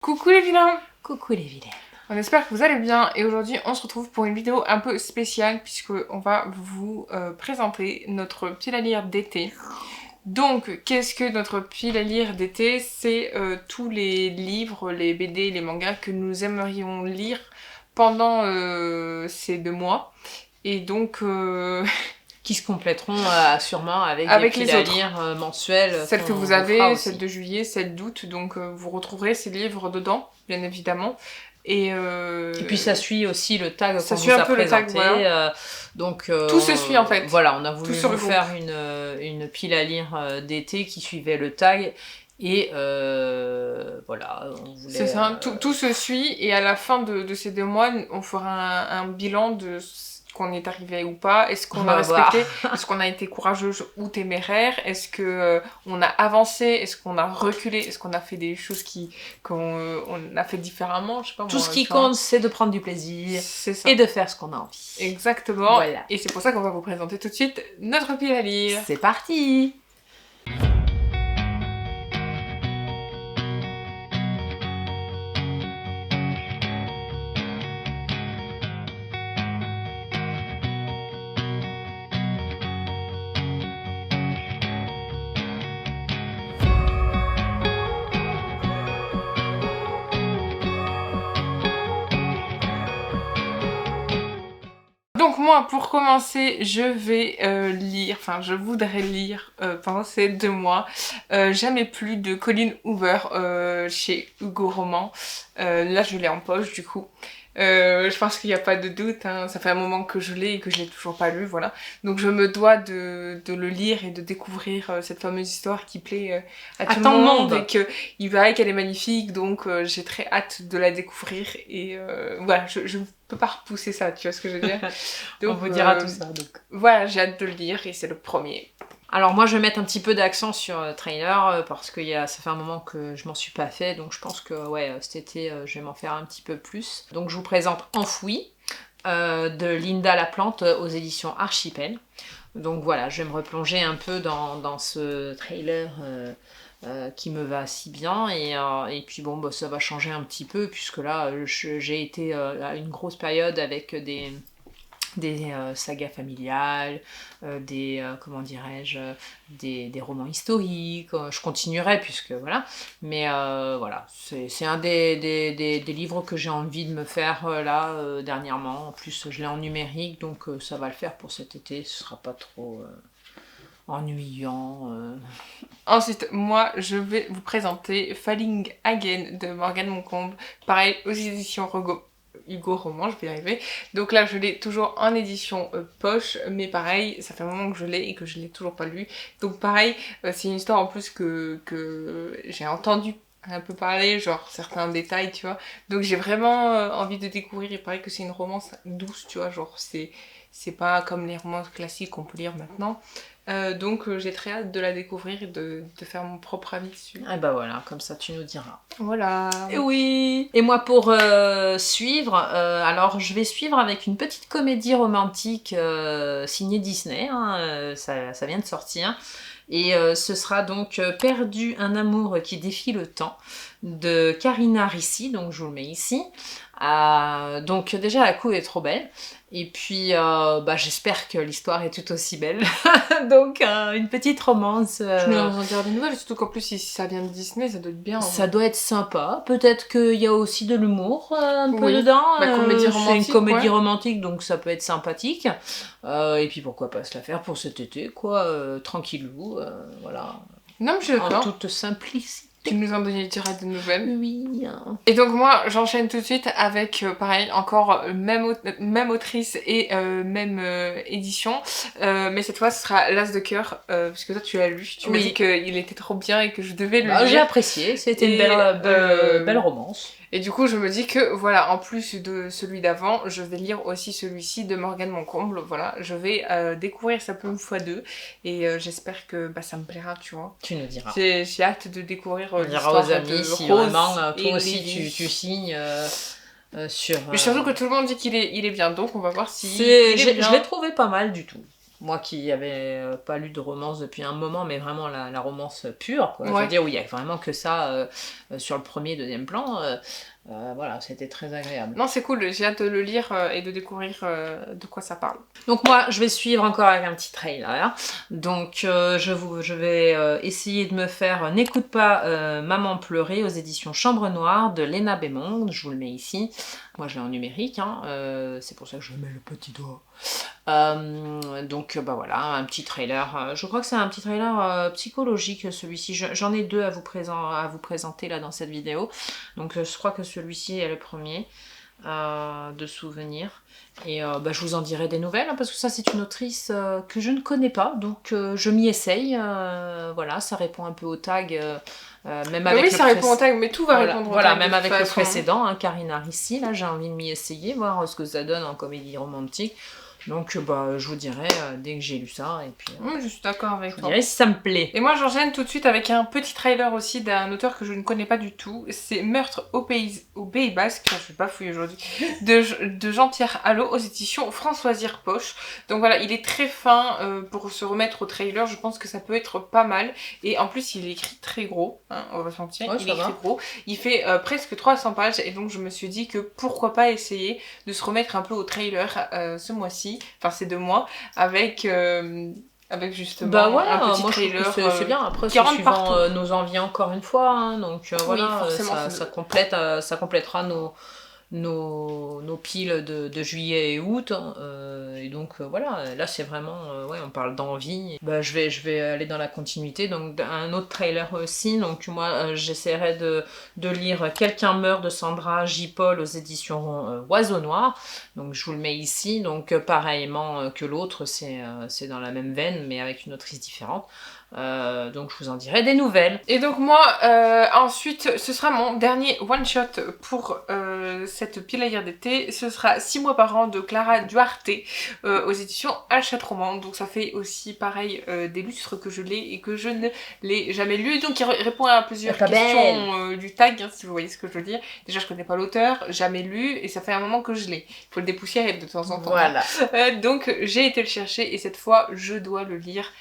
Coucou les vilains! Coucou les vilaines. On espère que vous allez bien et aujourd'hui on se retrouve pour une vidéo un peu spéciale puisqu'on va vous présenter notre pile à lire d'été. Donc qu'est-ce que notre pile à lire d'été? C'est tous les livres, les BD, les mangas que nous aimerions lire pendant ces 2 mois. Et donc... Qui se compléteront sûrement avec des les piles à autres. lire mensuelles. Celle que vous avez, celle de juillet, celle d'août, donc vous retrouverez ces livres dedans, bien évidemment. Et puis ça suit aussi le tag qu'on suit vous un a peu présenté. le tag, voilà. Tout se suit en fait. Voilà, on a voulu vous faire une pile à lire d'été qui suivait le tag. Et voilà, on voulait... C'est ça, tout se suit et à la fin de ces 2 mois, on fera un bilan de qu'on est arrivé ou pas, est-ce qu'on a respecté, est-ce qu'on a été courageux ou téméraire, est-ce que on a avancé, est-ce qu'on a reculé, est-ce qu'on a fait des choses qu'on a fait différemment, je sais pas. Tout ce qui compte, c'est de prendre du plaisir et de faire ce qu'on a envie. Exactement, voilà. Et c'est pour ça qu'on va vous présenter tout de suite notre pile à lire. C'est parti! Donc moi, pour commencer, je vais je voudrais lire pendant ces 2 mois Jamais plus de Colleen Hoover chez Hugo Roman. Là, je l'ai en poche du coup. Je pense qu'il n'y a pas de doute, hein. Ça fait un moment que je l'ai et que je l'ai toujours pas lu, voilà. Donc je me dois de le lire et de découvrir cette fameuse histoire qui plaît à tout le monde. Et qu'il paraît qu'elle est magnifique, donc j'ai très hâte de la découvrir. Et voilà, je peux pas repousser ça, tu vois ce que je veux dire. Donc, on vous dira tout ça. Donc. Voilà, j'ai hâte de le lire et c'est le premier. Alors moi je vais mettre un petit peu d'accent sur trailer parce que ça fait un moment que je m'en suis pas fait, donc je pense que cet été je vais m'en faire un petit peu plus. Donc je vous présente Enfoui de Linda Laplante aux éditions Archipel. Donc voilà, je vais me replonger un peu dans ce trailer qui me va si bien et puis bon ça va changer un petit peu puisque là j'ai été à une grosse période avec des sagas familiales, des romans historiques, je continuerai puisque voilà, mais voilà, c'est un des livres que j'ai envie de me faire dernièrement, en plus je l'ai en numérique donc ça va le faire pour cet été, ce sera pas trop ennuyant. Ensuite, moi je vais vous présenter Falling Again de Morgane Moncomble, pareil aux éditions Hugo Roman, je vais y arriver. Donc là, je l'ai toujours en édition poche, mais pareil, ça fait un moment que je l'ai et que je l'ai toujours pas lu. Donc pareil, c'est une histoire en plus que j'ai entendu un peu parler, genre certains détails, tu vois. Donc j'ai vraiment envie de découvrir. Il paraît que c'est une romance douce, tu vois, genre c'est pas comme les romances classiques qu'on peut lire maintenant. Donc j'ai très hâte de la découvrir et de faire mon propre avis dessus. Et bah voilà, comme ça tu nous diras. Voilà. Et oui. Et moi pour suivre, alors je vais suivre avec une petite comédie romantique signée Disney, ça vient de sortir. Et ce sera donc Perdu, un amour qui défie le temps de Karina Ricci, donc je vous le mets ici. Donc déjà la couve est trop belle. Et puis j'espère que l'histoire est tout aussi belle. Donc une petite romance. Je nous en dire des nouvelles, surtout qu'en plus si ça vient de Disney, ça doit être bien. Ça doit être sympa. Peut-être qu'il y a aussi de l'humour un peu dedans. C'est une comédie romantique, donc ça peut être sympathique. Et puis pourquoi pas se la faire pour cet été, quoi. Tranquillou, voilà. Non, mais je suis d'accord. En toute simplicité. Tu nous en diras de nouvelles. Oui. Et donc moi, j'enchaîne tout de suite avec, pareil, encore même autrice et même édition. Mais cette fois, ce sera L'As de cœur, parce que toi, tu l'as lu. Tu m'as dit qu'il était trop bien et que je devais le lire. J'ai apprécié, c'était une belle romance. Et du coup, je me dis que, voilà, en plus de celui d'avant, je vais lire aussi celui-ci de Morgane Moncomble. Voilà, je vais découvrir ça Plume x2 et j'espère que ça me plaira, tu vois. Tu nous diras. J'ai hâte de découvrir on dira aux amis si vraiment toi aussi tu signes sur... Mais surtout que tout le monde dit qu'il est bien, donc on va voir si je l'ai trouvé pas mal du tout. Moi qui avais pas lu de romance depuis un moment, mais vraiment la romance pure, quoi. Je Ouais. veux dire, où il y a vraiment que ça sur le premier, deuxième plan. Voilà, c'était très agréable. Non, c'est cool, j'ai hâte de le lire et de découvrir de quoi ça parle. Donc moi, je vais suivre encore avec un petit trailer. Donc je vais essayer de me faire N'écoute pas Maman pleurer aux éditions Chambre Noire de Léna Bémond. Je vous le mets ici. Moi, je l'ai en numérique. Hein. C'est pour ça que je mets le petit doigt. Donc bah voilà, un petit trailer. Je crois que c'est un petit trailer psychologique celui-ci. J'en ai deux à vous présenter là dans cette vidéo. Donc je crois que celui-ci est le premier de souvenirs. Et bah, je vous en dirai des nouvelles, hein, parce que ça c'est une autrice que je ne connais pas, donc je m'y essaye. Voilà, ça répond un peu au tag. Même avec oui, ça répond au tag, mais tout va répondre au tag. Voilà, même avec le précédent, hein, Karine Arissi, là j'ai envie de m'y essayer, voir ce que ça donne en comédie romantique. Donc bah, je vous dirai dès que j'ai lu ça, et puis je suis d'accord avec toi. Je vous dirai si ça me plaît. Et moi j'enchaîne tout de suite avec un petit trailer aussi d'un auteur que je ne connais pas du tout. C'est Meurtre au Pays Basque, je suis pas fouille aujourd'hui, de Jean-Pierre Allot aux éditions Françoisire Poche. Donc voilà, il est très fin pour se remettre au trailer, je pense que ça peut être pas mal. Et en plus il écrit très gros, hein, on va se mentir, il écrit gros. Il fait presque 300 pages et donc je me suis dit que pourquoi pas essayer de se remettre un peu au trailer ce mois-ci, enfin ces 2 mois, avec justement bah voilà, un petit moi trailer. Je trouve que c'est bien, après c'est suivant nos envies encore une fois, hein, donc voilà, oui, ça complétera nos piles de juillet et août, hein, et donc voilà, là c'est vraiment, ouais, on parle d'envie. Bah, je vais aller dans la continuité, donc un autre trailer aussi, donc moi j'essaierai de lire Quelqu'un meurt de Sandra J. Paul aux éditions Oiseau Noir, donc je vous le mets ici, donc pareillement que l'autre, c'est dans la même veine mais avec une autrice différente. Donc je vous en dirai des nouvelles. Et donc moi, ensuite, ce sera mon dernier one-shot pour cette pile d'été. Ce sera 6 mois par an de Clara Duarte aux éditions Hachette Roman. Donc ça fait aussi pareil des lustres que je l'ai et que je ne l'ai jamais lu. Donc il répond à plusieurs questions du tag, hein, si vous voyez ce que je veux dire. Déjà je connais pas l'auteur, jamais lu et ça fait un moment que je l'ai. Il faut le dépoussiérer de temps en temps. Voilà. Donc j'ai été le chercher et cette fois je dois le lire.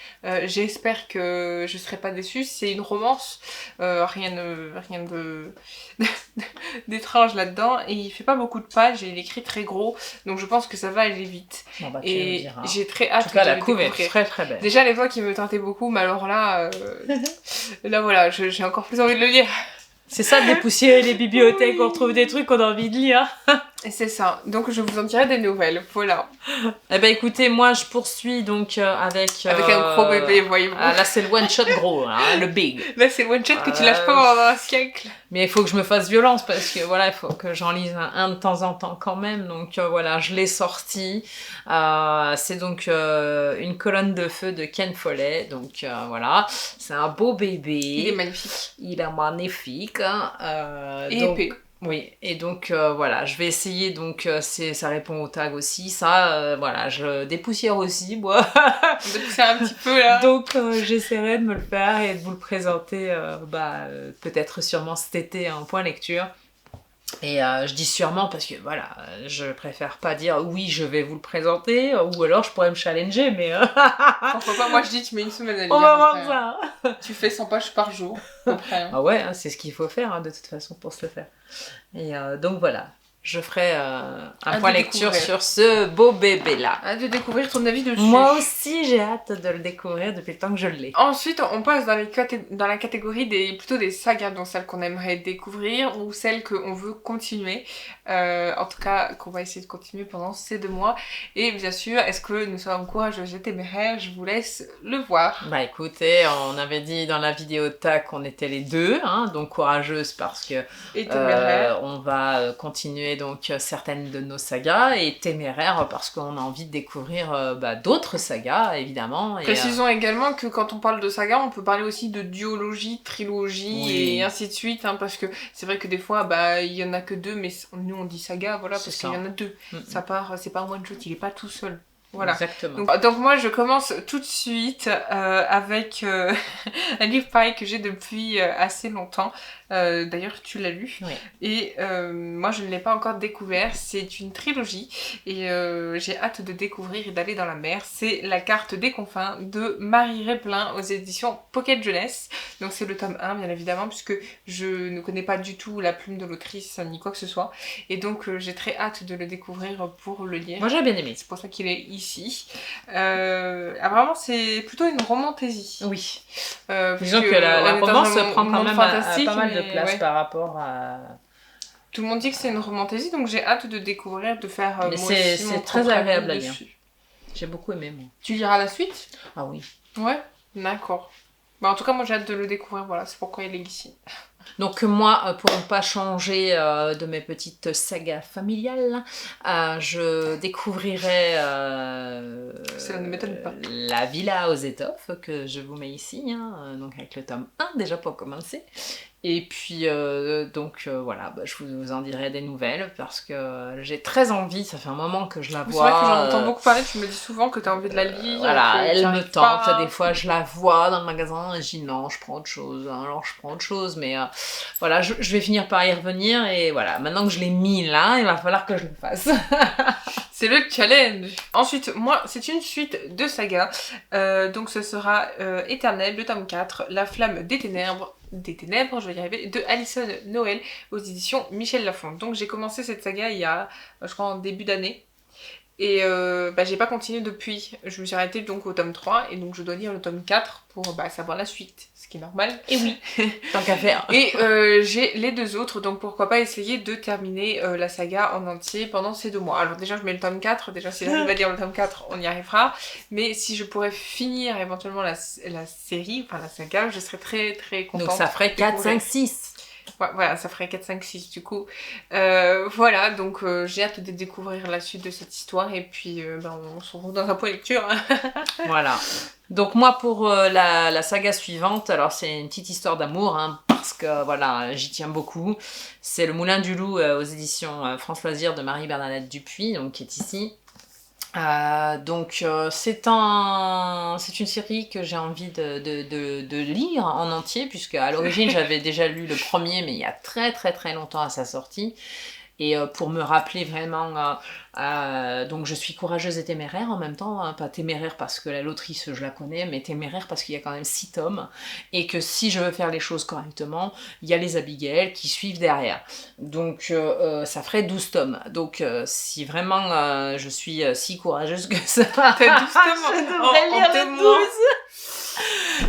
J'espère que je serai pas déçue. C'est une romance, rien de d'étrange là-dedans, et il fait pas beaucoup de pages et il écrit très gros, donc je pense que ça va aller vite. Bon, bah, et j'ai très hâte en tout cas, de la le couve est découvrir. très très belle. Déjà les voix qui me tentaient beaucoup, mais alors là là voilà, j'ai encore plus envie de le lire. C'est ça, de dépoussiérer les bibliothèques, on retrouve des trucs qu'on a envie de lire. Et c'est ça, donc je vous en dirai des nouvelles, voilà. Eh ben écoutez, moi je poursuis donc avec un gros bébé, voyez-vous. Là c'est le one shot gros, hein, le big. Là c'est le one shot que tu lâches pas pendant un siècle. Mais il faut que je me fasse violence parce que voilà, il faut que j'en lise un de temps en temps quand même. Donc voilà, je l'ai sorti. C'est donc Une colonne de feu de Ken Follett. Donc voilà, c'est un beau bébé. Il est magnifique. Il est magnifique. Et donc, épais. Oui, et donc voilà, je vais essayer, donc ça répond au tag aussi, ça, voilà, je dépoussière aussi, moi. Dépoussière un petit peu, là. Donc j'essaierai de me le faire et de vous le présenter, peut-être sûrement cet été en point lecture. Et je dis sûrement parce que voilà, je préfère pas dire oui je vais vous le présenter, ou alors je pourrais me challenger, mais pourquoi pas, moi je dis tu mets une semaine à lire. On va voir ça. Tu fais 100 pages par jour, à peu près. Hein. Ah ouais, hein, c'est ce qu'il faut faire, hein, de toute façon pour se le faire. Et donc voilà, je ferai un point lecture sur ce beau bébé-là. Hâte de découvrir ton avis dessus. Moi aussi, j'ai hâte de le découvrir depuis le temps que je l'ai. Ensuite, on passe dans la catégorie plutôt des sagas, donc celles qu'on aimerait découvrir ou celles qu'on veut continuer. En tout cas, qu'on va essayer de continuer pendant ces 2 mois. Et bien sûr, est-ce que nous sommes courageuses et téméraires? Je vous laisse le voir. Bah écoutez, on avait dit dans la vidéo TAC qu'on était les deux, hein, donc courageuses parce que on va continuer donc certaines de nos sagas, et téméraires parce qu'on a envie de découvrir d'autres sagas évidemment. Précisons également que quand on parle de saga, on peut parler aussi de duologie, trilogie, oui, et ainsi de suite, hein, parce que c'est vrai que des fois il y en a que 2, mais nous on dit saga, voilà, parce qu'il y en a 2. Ça part, c'est pas un one shot, il est pas tout seul. Voilà. Exactement. Donc moi je commence tout de suite avec un livre pareil que j'ai depuis assez longtemps. D'ailleurs, tu l'as lu. Oui. Et moi, je ne l'ai pas encore découvert. C'est une trilogie. Et j'ai hâte de découvrir et d'aller dans la mer. C'est La carte des confins de Marie Replin aux éditions Pocket Jeunesse. Donc c'est le tome 1, bien évidemment, puisque je ne connais pas du tout la plume de l'autrice ni quoi que ce soit. Et donc j'ai très hâte de le découvrir pour le lire. Moi j'ai bien aimé. C'est pour ça qu'il est ici. Apparemment, c'est plutôt une romantaisie. Oui. Disons que la romance prend quand même pas mal de place ouais. par rapport à... Tout le monde dit que c'est une romantaisie, donc j'ai hâte de découvrir, de faire mais moi aussi mon c'est très propre avis agréable à lire. dessus. J'ai beaucoup aimé, moi. Tu liras la suite? Ah oui. Ouais, d'accord. Bah, en tout cas, moi j'ai hâte de le découvrir, voilà, c'est pourquoi il est ici. Donc moi, pour ne pas changer de mes petites sagas familiales, je découvrirai Ça ne m'étonne pas. La Villa aux étoffes que je vous mets ici, hein, donc avec le tome 1 déjà pour commencer. Et puis voilà, je vous en dirai des nouvelles parce que j'ai très envie, ça fait un moment que je la vois. C'est vrai que j'en entends beaucoup parler, tu me dis souvent que tu as envie de la lire. Voilà, elle me tente, pas. des fois je la vois dans le magasin et je dis non, je prends autre chose, alors je prends autre chose, mais voilà, je vais finir par y revenir et voilà, maintenant que je l'ai mis là, il va falloir que je le fasse. C'est le challenge. Ensuite, moi, c'est une suite de sagas. Donc ce sera Éternel, le tome 4, La flamme des ténèbres, je vais y arriver, de Alison Noël aux éditions Michel Lafon. Donc j'ai commencé cette saga il y a, je crois, en début d'année. Et j'ai pas continué depuis. Je me suis arrêtée donc au tome 3 et donc je dois lire le tome 4 pour savoir la suite, ce qui est normal. Et oui, tant qu'à faire. Et j'ai les deux autres, donc pourquoi pas essayer de terminer la saga en entier pendant ces 2 mois. Alors déjà je mets le tome 4, déjà si j'arrive à lire le tome 4, on y arrivera. Mais si je pourrais finir éventuellement la série, enfin la saga, je serais très très contente. Donc ça ferait 4, 5, 6. Ouais, voilà, ça ferait 4, 5, 6 du coup. Voilà, donc j'ai hâte de découvrir la suite de cette histoire et puis on se retrouve dans un point lecture. Voilà. Donc moi pour la saga suivante, alors c'est une petite histoire d'amour, hein, parce que voilà, j'y tiens beaucoup. C'est Le Moulin du Loup aux éditions France Loisirs de Marie-Bernadette Dupuis, donc qui est ici. C'est une série que j'ai envie de lire en entier, puisque à l'origine j'avais déjà lu le premier, mais il y a très très très longtemps à sa sortie. Et pour me rappeler vraiment, donc je suis courageuse et téméraire en même temps, hein, pas téméraire parce que l'autrice je la connais, mais téméraire parce qu'il y a quand même 6 tomes, et que si je veux faire les choses correctement, il y a les Abigail qui suivent derrière. Donc ça ferait 12 tomes. Donc si vraiment je suis si courageuse que ça, T'as 12 tomes je devrais lire les 12.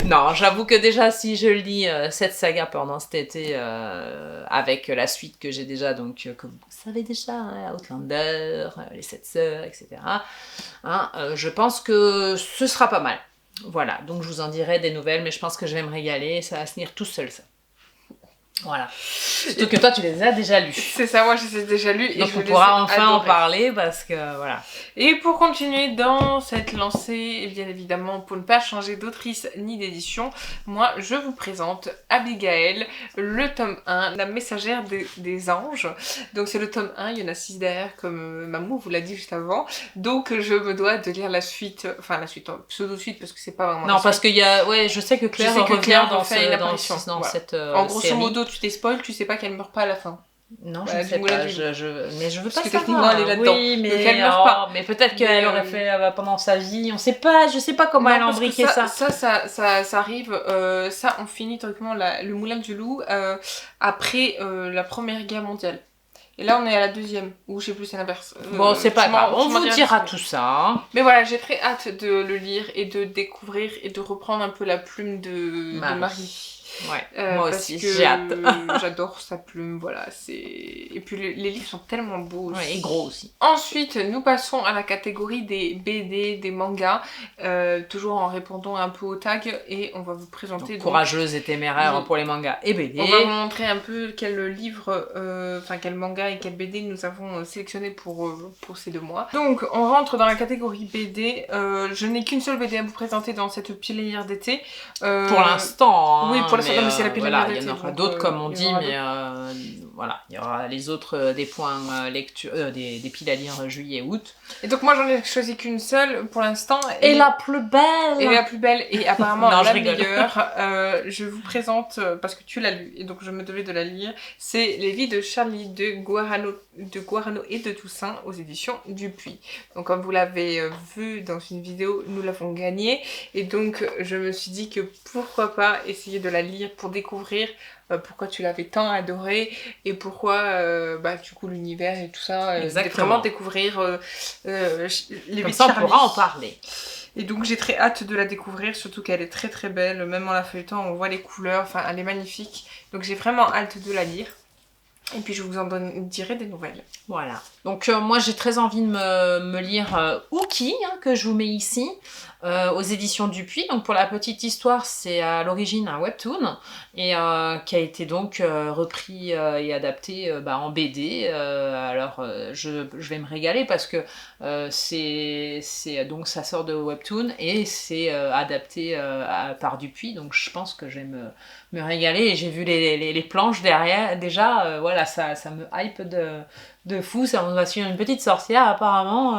Non, j'avoue que déjà si je lis cette saga pendant cet été avec la suite que j'ai déjà, donc que vous savez déjà, hein, Outlander, les 7 sœurs, etc. Je pense que ce sera pas mal. Voilà, donc je vous en dirai des nouvelles, mais je pense que je vais me régaler, ça va se tenir tout seul ça. Voilà. Surtout que toi tu les as déjà lus. C'est ça, moi je les ai déjà lus. Donc on pourra enfin en parler parce que voilà. Et pour continuer dans cette lancée, bien évidemment, pour ne pas changer d'autrice ni d'édition, moi je vous présente Abigail, le tome 1, La messagère des anges. Donc c'est le tome 1, il y en a 6 derrière comme Mamou vous l'a dit juste avant. Donc je me dois de lire la suite, enfin la suite, pseudo-suite parce que c'est pas vraiment non, parce qu'il y a, ouais, je sais que Claire revient dans cette en grosso série. modo, tu t'es spoil, tu sais pas qu'elle meurt pas à la fin. Non, je ne sais pas, mais je veux pas savoir. Techniquement, elle est là-dedans. Oui, mais elle meurt pas. Mais peut-être qu'elle aurait fait pendant sa vie, on sait pas, je sais pas comment elle a embriqué ça. Ça arrive, ça on finit théoriquement le Moulin du Loup après la Première Guerre mondiale. Et là on est à la deuxième, ou je sais plus, c'est l'inverse. Bon, c'est pas grave, on vous dira tout ça. Hein. Mais voilà, j'ai très hâte de le lire et de découvrir et de reprendre un peu la plume de Marie. Ouais, moi aussi, j'ai hâte. J'adore sa plume, voilà, et puis les livres sont tellement beaux aussi. Ouais, et gros aussi. Ensuite, nous passons à la catégorie des BD, des mangas, toujours en répondant un peu aux tags, et on va vous présenter... Donc, courageuse et téméraire pour les mangas et BD. On va vous montrer un peu quel livre, quel manga et quel BD nous avons sélectionné pour ces 2 mois. Donc, on rentre dans la catégorie BD. Je n'ai qu'une seule BD à vous présenter dans cette plénière d'été. Pour l'instant, hein, oui, pour l'instant, mais c'est la plénière d'été. Il y en aura d'autres, comme on dit, mais voilà, il y aura les autres des points lecture, des piles à lire juillet-août. Et donc moi j'en ai choisi qu'une seule pour l'instant. Et la plus belle. Et la plus belle et apparemment Non, la je rigole. meilleure. Je vous présente, parce que tu l'as lu et donc je me devais de la lire, c'est Les vies de Charlie de Guarano et de Toussaint aux éditions Dupuis. Donc comme vous l'avez vu dans une vidéo, nous l'avons gagnée et donc je me suis dit que pourquoi pas essayer de la lire pour découvrir pourquoi tu l'avais tant adoré et pourquoi du coup l'univers et tout ça, vraiment découvrir les vies Comme de ça on Charlie. pourra en parler. Et donc j'ai très hâte de la découvrir, surtout qu'elle est très très belle, même en la feuilletant on voit les couleurs, enfin elle est magnifique. Donc j'ai vraiment hâte de la lire. Et puis je vous en dirai des nouvelles. Voilà. Donc moi j'ai très envie de me lire Ookie, que je vous mets ici, aux éditions Dupuis. Donc pour la petite histoire, c'est à l'origine un webtoon et qui a été donc repris et adapté en BD. Alors je vais me régaler parce que c'est donc ça sort de webtoon et c'est adapté par Dupuis. Donc je pense que je vais me régaler et j'ai vu les planches derrière déjà. Voilà, ça me hype de fou. Ça on va suivre une petite sorcière apparemment.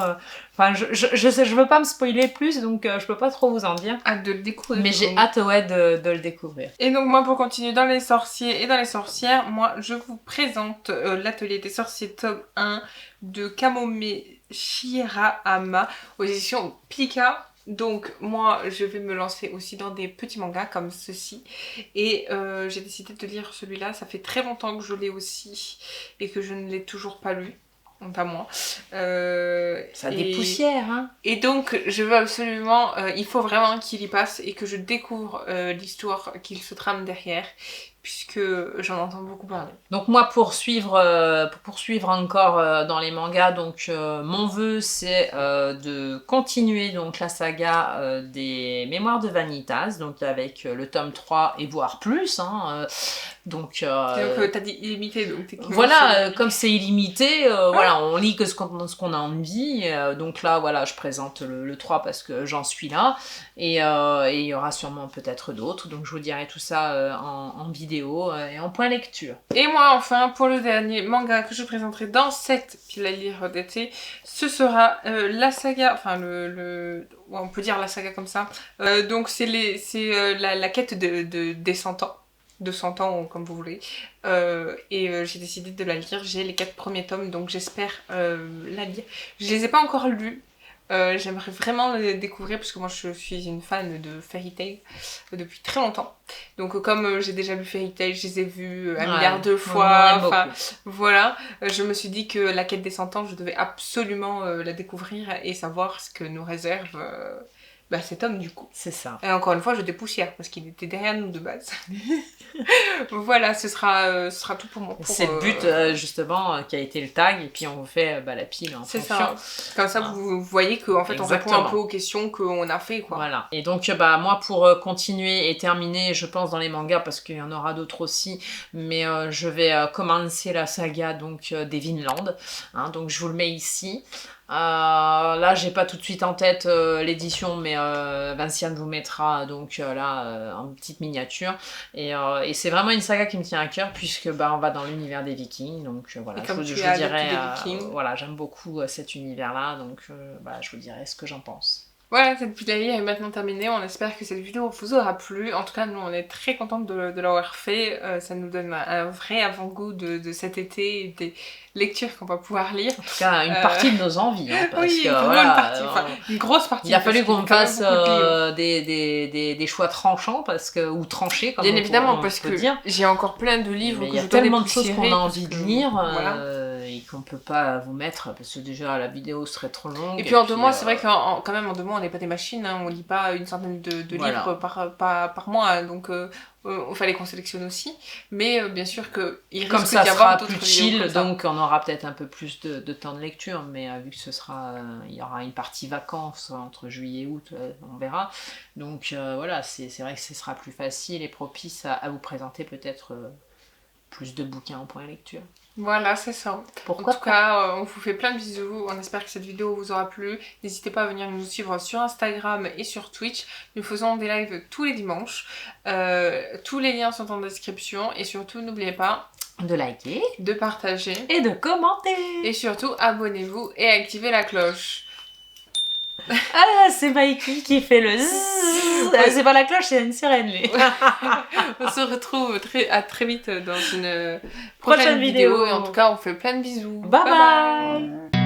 Enfin, je veux pas me spoiler plus, donc je peux pas trop vous en dire. Hâte de le découvrir. Mais j'ai hâte, ouais, de le découvrir. Et donc moi, pour continuer dans les sorciers et dans les sorcières, moi, je vous présente l'atelier des sorciers tome 1 de Kamome Shirahama aux éditions Pika. Donc moi, je vais me lancer aussi dans des petits mangas comme ceci. Et j'ai décidé de lire celui-là. Ça fait très longtemps que je l'ai aussi et que je ne l'ai toujours pas lu. Pas moi. Ça dépoussière, hein. Et donc, je veux absolument... il faut vraiment qu'il y passe et que je découvre l'histoire qu'il se trame derrière, puisque j'en entends beaucoup parler. Donc moi, pour poursuivre encore dans les mangas, donc mon vœu, c'est de continuer donc la saga des Mémoires de Vanitas, donc avec le tome 3 et voire plus, donc t'as dit illimité, donc techniquement... Voilà, comme c'est illimité, voilà, on lit que ce qu'on a envie. Donc là, voilà, je présente le 3 parce que j'en suis là. Et il y aura sûrement peut-être d'autres. Donc je vous dirai tout ça en vidéo et en point lecture. Et moi, enfin, pour le dernier manga que je présenterai dans cette pile à lire d'été, ce sera la saga, enfin on peut dire la saga comme ça. Donc c'est la quête des 100 ans. De 100 ans, comme vous voulez. J'ai décidé de la lire. J'ai les 4 premiers tomes, donc j'espère la lire. Je les ai pas encore lus. J'aimerais vraiment les découvrir parce que moi je suis une fan de Fairy Tail depuis très longtemps. Donc comme j'ai déjà lu Fairy Tail, je les ai vus un milliard de fois. Enfin voilà, je me suis dit que la quête des 100 ans, je devais absolument la découvrir et savoir ce que nous réserve cet homme du coup. C'est ça. Et encore une fois, je dépoussière parce qu'il était derrière nous de base. Voilà, ce sera tout pour moi. C'est le but justement qui a été le tag et puis on vous fait la pile en fonction. C'est ça. Comme ça, vous voyez qu'en fait, Exactement. on répond un peu aux questions qu'on a fait, quoi. Voilà. Et donc, moi, pour continuer et terminer, je pense, dans les mangas, parce qu'il y en aura d'autres aussi, mais je vais commencer la saga donc, des Vinland. Donc, je vous le mets ici. Là, j'ai pas tout de suite en tête l'édition, mais Vinciane vous mettra donc là en petite miniature. Et c'est vraiment une saga qui me tient à cœur, puisque on va dans l'univers des Vikings. Donc voilà, je vous dirais, voilà, j'aime beaucoup cet univers-là, donc je vous dirai ce que j'en pense. Voilà, cette vidéo est maintenant terminée. On espère que cette vidéo vous aura plu. En tout cas, nous, on est très contentes de l'avoir fait. Ça nous donne un vrai avant-goût de cet été et des lectures qu'on va pouvoir lire. En tout cas, une partie de nos envies. Parce oui, que, une partie, une grosse partie. Il a fallu qu'on fasse des choix tranchants, ou tranchés, comme bien évidemment, on parce peut que dire. j'ai encore plein de livres. Il y a tellement de choses qu'on a envie de lire. Et qu'on peut pas vous mettre parce que déjà la vidéo serait trop longue. Et puis en 2 mois, c'est vrai qu'en quand même en 2 mois on n'est pas des machines, on lit pas une centaine de livres par mois, donc il fallait qu'on sélectionne aussi. Mais bien sûr qu'il risque d'y avoir d'autres plus chill, donc on aura peut-être un peu plus de temps de lecture, mais vu que il y aura une partie vacances entre juillet et août, on verra. Donc voilà, c'est vrai que ce sera plus facile et propice à vous présenter peut-être plus de bouquins en point lecture. Voilà, c'est ça. En tout cas, on vous fait plein de bisous. On espère que cette vidéo vous aura plu. N'hésitez pas à venir nous suivre sur Instagram et sur Twitch. Nous faisons des lives tous les dimanches. Tous les liens sont en description. Et surtout, n'oubliez pas, de liker, de partager et de commenter. Et surtout, abonnez-vous et activez la cloche. Ah, c'est Mikey qui fait le zzzz. C'est pas la cloche, c'est une sirène, lui. On se retrouve à très vite dans une prochaine vidéo. Et en tout cas, on fait plein de bisous. Bye bye.